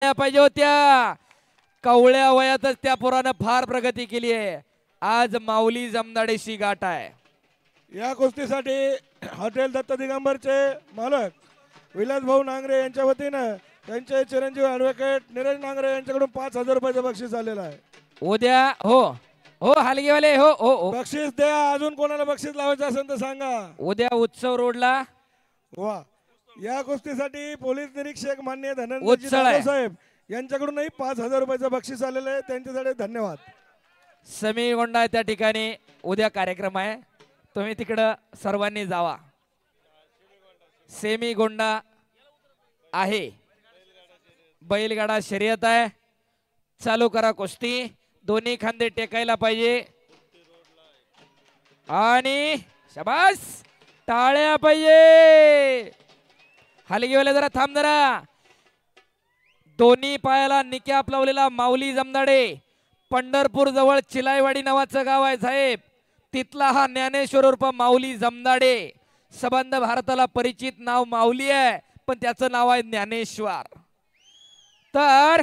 पाहिजे होत्या कवळ्या वयातच त्या पोरानं फार प्रगती केली आहे. आज माऊली जमदाडेशी गाठ आहे. या कुस्तीसाठी हॉटेल दत्त दिगंबरचे मालक विलास भाऊ नांगरे यांच्या वतीनं त्यांचे चिरंजीव ॲडव्होकेट नीरज नांगरे यांच्याकडून 5,000 रुपयाचं बक्षीस आलेलं आहे. उद्या हो हो हलगीवाले हो हो हो बक्षीस द्या. अजून कोणाला बक्षीस लावायचं असेल तर सांगा. उद्या उत्सव रोडला वा. या कुस्तीसाठी पोलीस निरीक्षक माननीय धनंजय उत्सव आहे. साहेब यांच्याकडूनही 5,000 रुपयाचं बक्षीस आलेलं आहे. त्यांच्यासाठी धन्यवाद. समी गोंडा त्या ठिकाणी उद्या कार्यक्रम आहे. तुम्ही तिकडं सर्वांनी जावा. सेमी गोंडा आहे. बैलगाडा शर्यत आहे. चालू करा कुस्ती. दोन्ही खांदे टेकायला पाहिजे आणि शाबास टाळ्या पाहिजे. हलगीवाले जरा थांब जरा. दोन्ही पायाला निकॅप लावलेला माऊली जमदाडे. पंढरपूर जवळ चिलाईवाडी नावाचं गाव आहे साहेब. तिथला हा ज्ञानेश्वर उर्फ माऊली जमदाडे. सबंध भारताला परिचित नाव माऊली आहे पण त्याचं नाव आहे ज्ञानेश्वर. तर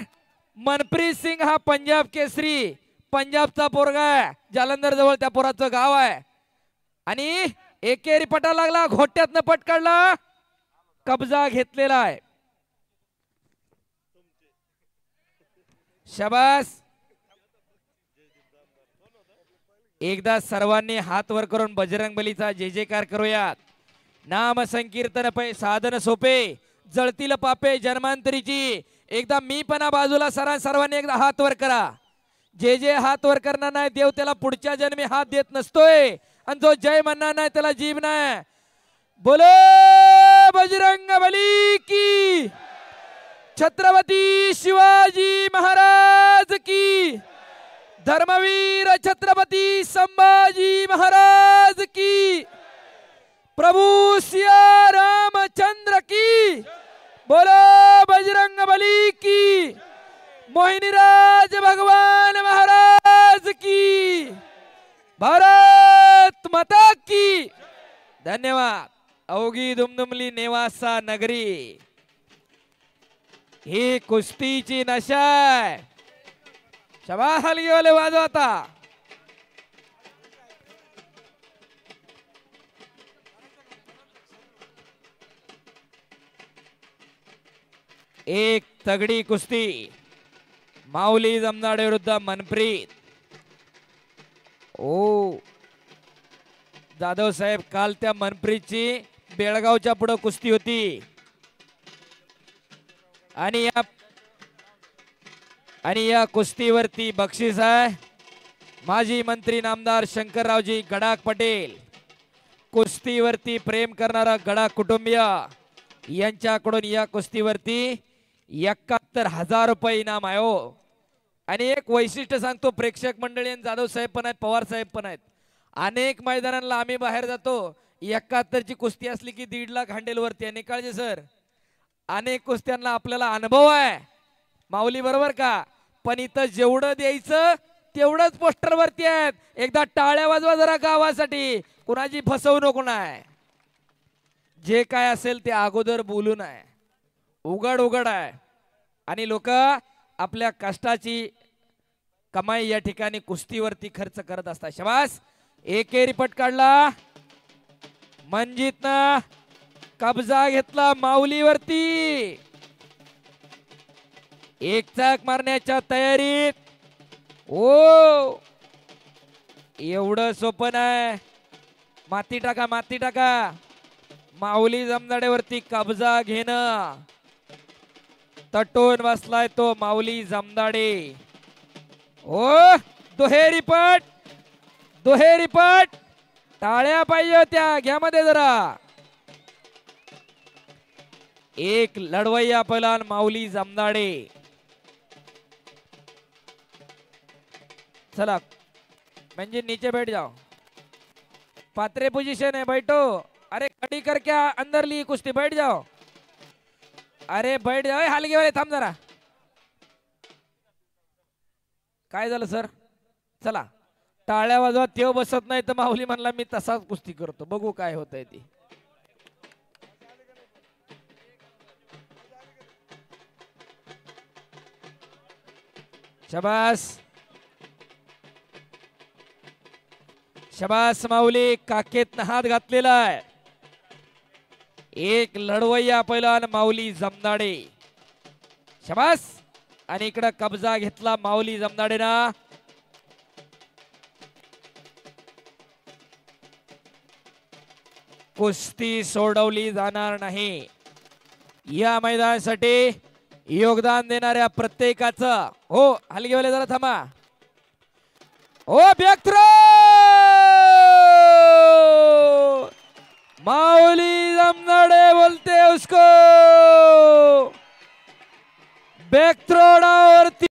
मनप्रीत सिंग हा पंजाब केसरी पंजाबचा पोरगा आहे. जालंधर जवळ त्या पोराचं गाव आहे आणि एकेरी पटा लागला. घोट्यातनं पट काढला. कब्जा घेतलेला आहे. शाबास. एकदा सर्वांनी हात वर करून बजरंगबलीचा जय जयकार करूयात. नाम संकीर्तन पै साधन सोपे जळतील पापे जन्मांतरीची. एकदा मी पणा बाजूला सर्वांनी एकदा हात वर करा. जे हात वर करणार नाही देव त्याला पुढच्या जन्मी हात देत नसतोय आणि जो जय म्हणणार नाही त्याला जीव नाही. बोलो बजरंगबली की. छत्रपती शिवाजी महाराज की. धर्मवीर छत्रपती संभाजी महाराज की. प्रभु सिया रामचंद्र की. बोलो बजरंगबली की. मोहिनीराज भगवान महाराज की. भारत माता की. धन्यवाद. अवघी दुमदुमली नेवासा नगरी. ही कुस्तीची नशा आहे. शाबास हलगीवाले वाजवा आता. एक तगडी कुस्ती माऊली जमदाडे विरुद्ध मनप्रीत. ओ जाधव साहेब काल त्या मनप्रीतची बेळगावच्या पुढे कुस्ती होती आणि या कुस्तीवरती बक्षीस आहे. माजी मंत्री नामदार शंकररावजी गडाख पटेल. कुस्तीवरती प्रेम करणारा गडाख कुटुंबीय यांच्याकडून या कुस्तीवरती 71,000 रुपये इनाम आहे हो. आणि एक वैशिष्ट्य सांगतो. प्रेक्षक मंडळी जाधव साहेब पण आहेत पवार साहेब पण आहेत. अनेक मैदानांना आम्ही बाहेर जातो. 71ची कुस्ती असली की 1.5 लाख हँडेलवरती आहे. निकाळजे सर अनेक कुस्त्यांना आपल्याला अनुभव आहे माऊली बरोबर का. पण इथं जेवढं द्यायचं तेवढंच पोस्टर वरती आहेत. एकदा टाळ्या वाजवा जरा गावासाठी. कुणाची फसवणूक नाही. जे काय असेल ते अगोदर बोलून आहे. उघड उघड आहे आणि लोक आपल्या कष्टाची कमाई या ठिकाणी कुस्तीवरती खर्च करत असतात. शाबास. एकेरी पट काढला. मनजितनं कब्जा घेतला माऊलीवरती. एक चाक मारण्याच्या तयारीत. ओ एवढं सोपं नाही. माती टाका माती टाका. माऊली जमदाडेवरती कब्जा घेणं. तटून बसलाय तो माऊली जमदाडे. ओ दुहेरी पट दुहेरी पट. टाळ्या पाहिजे होत्या. घ्या मध्ये जरा. एक लढवय्या पैलवान माऊली जमदाडे. चला म्हणजे नीचे बैठ जाओ. पात्रे पोजीशन है बैठो. अरे खड़ी करके अंदर ली कुश्ती बैठ जाओ. अरे बैठ जाओ. हलगे वाले थांब जरा. काय झालं सर. चला टाळ्या वाजवा. तेव बसत नाही तर माऊली म्हणला मी तसाच कुस्ती करतो. बघू काय होतंय ती. शबास शबास माऊली, काकेत हात घातलेला आहे. एक लढवय्या पैलवान माऊली जमदाडे. शबास. आणि इकडे कब्जा घेतला माऊली जमदाडेना. कुस्ती सोडवली जाणार नाही. या मैदानासाठी योगदान देणाऱ्या प्रत्येकाचं, हो हलगीवाले जरा थांबा, ओ बॅक थ्रो, माऊली जमदाडे बोलते उसको, बॅक थ्रो डावरती